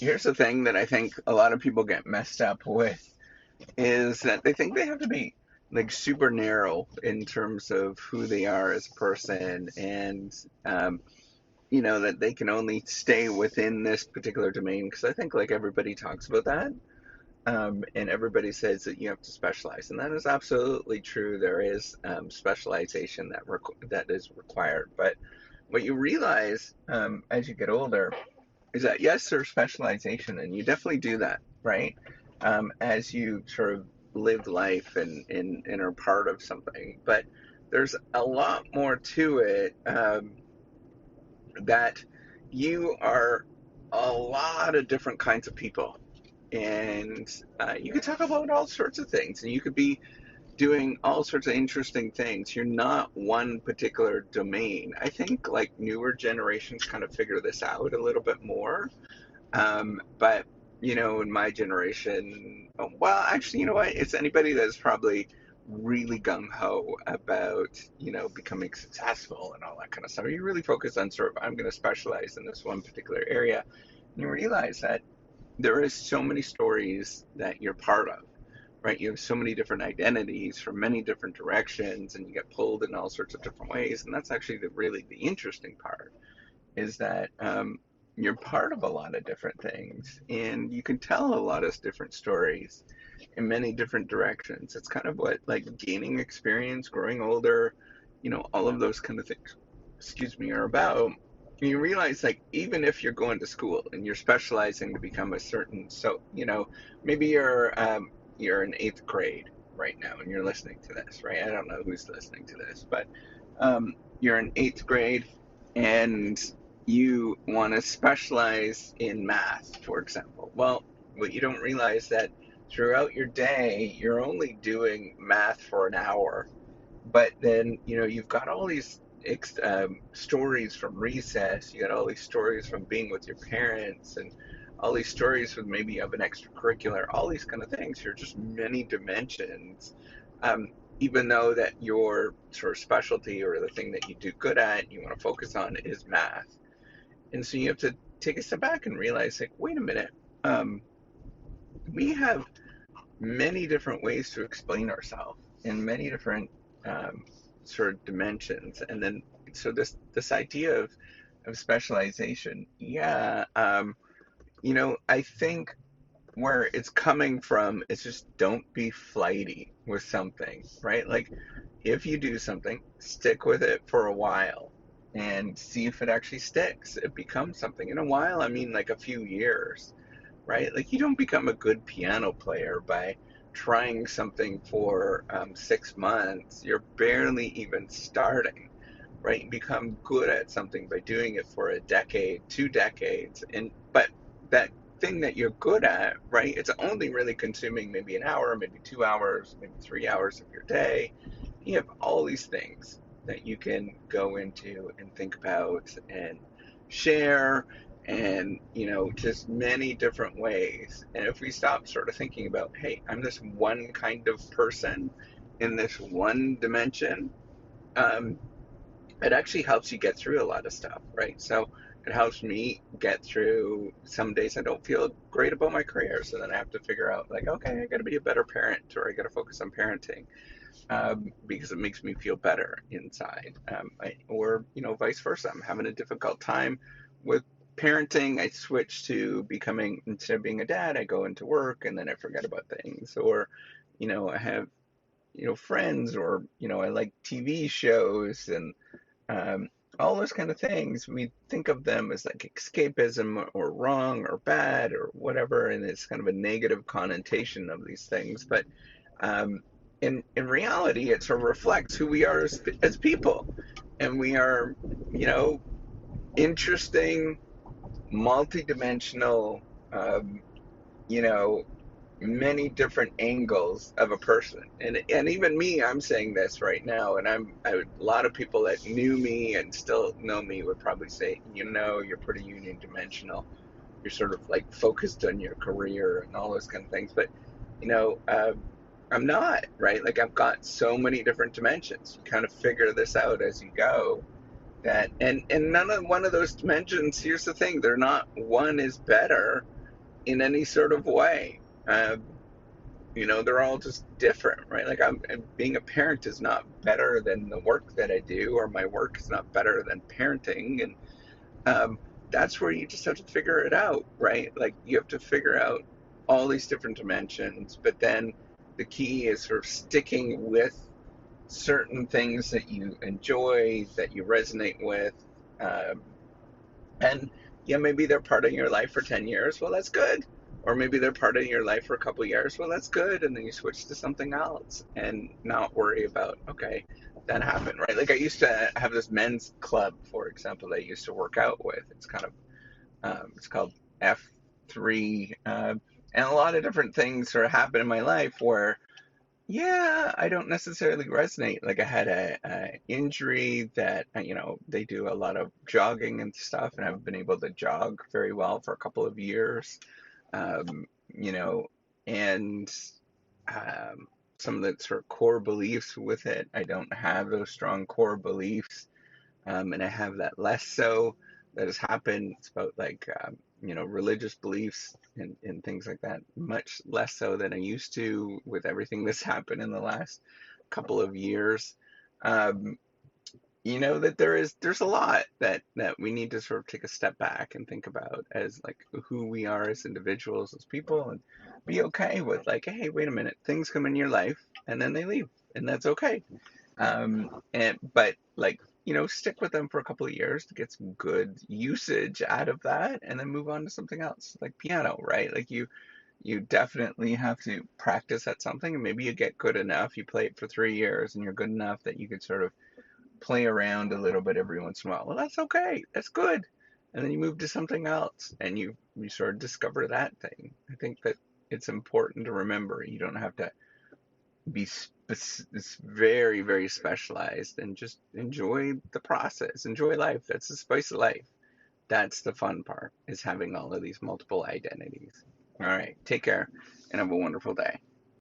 Here's the thing that I think a lot of people get messed up with is that they think they have to be like super narrow in terms of who they are as a person and that they can only stay within this particular domain because I think like everybody talks about that. And everybody says that you have to specialize, and that is absolutely true. There is specialization that is required, but what you realize as you get older is that yes, there's specialization, and you definitely do that, right? As you sort of live life and are part of something, but there's a lot more to it that you are a lot of different kinds of people, and you could talk about all sorts of things, and you could be doing all sorts of interesting things. You're not one particular domain. I think like newer generations kind of figure this out a little bit more. But in my generation, well, actually, you know what? It's anybody that's probably really gung ho about, becoming successful and all that kind of stuff. You really focus on sort of, I'm going to specialize in this one particular area. And you realize that there is so many stories that you're part of, right? You have so many different identities from many different directions, and you get pulled in all sorts of different ways. And that's actually really the interesting part is that you're part of a lot of different things, and you can tell a lot of different stories in many different directions. It's kind of what like gaining experience, growing older, all of those kind of things, excuse me, are about. You realize like even if you're going to school and you're specializing to become a certain, so maybe you're in eighth grade right now and you're listening to this, right? I don't know who's listening to this, but you're in eighth grade and you want to specialize in math, for example. Well, what you don't realize that throughout your day, you're only doing math for an hour, but then you've got all these stories from recess. You got all these stories from being with your parents, and all these stories with maybe of an extracurricular. All these kind of things. You're just many dimensions. Even though that your sort of specialty or the thing that you do good at, you want to focus on is math. And so you have to take a step back and realize, like, wait a minute, um, we have many different ways to explain ourselves in many different um, sort of dimensions. And then, so this idea of specialization, yeah, I think where it's coming from is just don't be flighty with something, right? Like if you do something, stick with it for a while and see if it actually sticks. It becomes something. In a while, I mean like a few years, right? Like you don't become a good piano player by trying something for 6 months. You're barely even starting, right? You become good at something by doing it for a decade, 2 decades, and but that thing that you're good at, right? It's only really consuming maybe an hour, maybe 2 hours, maybe 3 hours of your day. You have all these things that you can go into and think about and share and just many different ways. And if we stop sort of thinking about, hey, I'm this one kind of person in this one dimension, um, it actually helps you get through a lot of stuff, right? So it helps me get through some days I don't feel great about my career. So then I have to figure out, like, okay, I got to be a better parent, or I got to focus on parenting because it makes me feel better inside. Or, vice versa. I'm having a difficult time with parenting. I switch to becoming, instead of being a dad, I go into work and then I forget about things. Or, I have, friends, or, I like TV shows and um, all those kind of things. We think of them as like escapism or wrong or bad or whatever, and it's kind of a negative connotation of these things. But um, in reality, it sort of reflects who we are as people, and we are, you know, interesting, multidimensional, um, you know, many different angles of a person. And even me, I'm saying this right now, and a lot of people that knew me and still know me would probably say, you're pretty unidimensional. You're sort of like focused on your career and all those kind of things. But you know, I'm not, right. Like I've got so many different dimensions. You kind of figure this out as you go. That and none of one of those dimensions. Here's the thing: they're not, one is better. in any sort of way. They're all just different, right? Like being a parent is not better than the work that I do, or my work is not better than parenting. And um, that's where you just have to figure it out, right? Like you have to figure out all these different dimensions, but then the key is sort of sticking with certain things that you enjoy, that you resonate with. Um, and yeah, maybe they're part of your life for 10 years. Well, that's good. Or maybe they're part of your life for a couple of years. Well, that's good. And then you switch to something else and not worry about, okay, that happened, right? Like I used to have this men's club, for example, that I used to work out with. It's called F3. And a lot of different things sort of happen in my life where yeah, I don't necessarily resonate. Like I had a injury that they do a lot of jogging and stuff, and I've been able to jog very well for a couple of years. Um, you know, and some of the sort of core beliefs with it, I don't have those strong core beliefs, and I have that less so that has happened. It's about like religious beliefs and things like that, much less so than I used to with everything that's happened in the last couple of years. Um, that there's a lot that we need to sort of take a step back and think about as like who we are as individuals, as people, and be okay with like, hey, wait a minute, things come in your life and then they leave, and that's okay. But like, stick with them for a couple of years to get some good usage out of that and then move on to something else, like piano, right? Like you definitely have to practice at something, and maybe you get good enough, you play it for 3 years and you're good enough that you could sort of play around a little bit every once in a while. Well, that's okay. That's good. And then you move to something else and you sort of discover that thing. I think that it's important to remember you don't have to be it's very, very specialized, and just enjoy the process, enjoy life. That's the spice of life. That's the fun part, is having all of these multiple identities. All right, take care and have a wonderful day.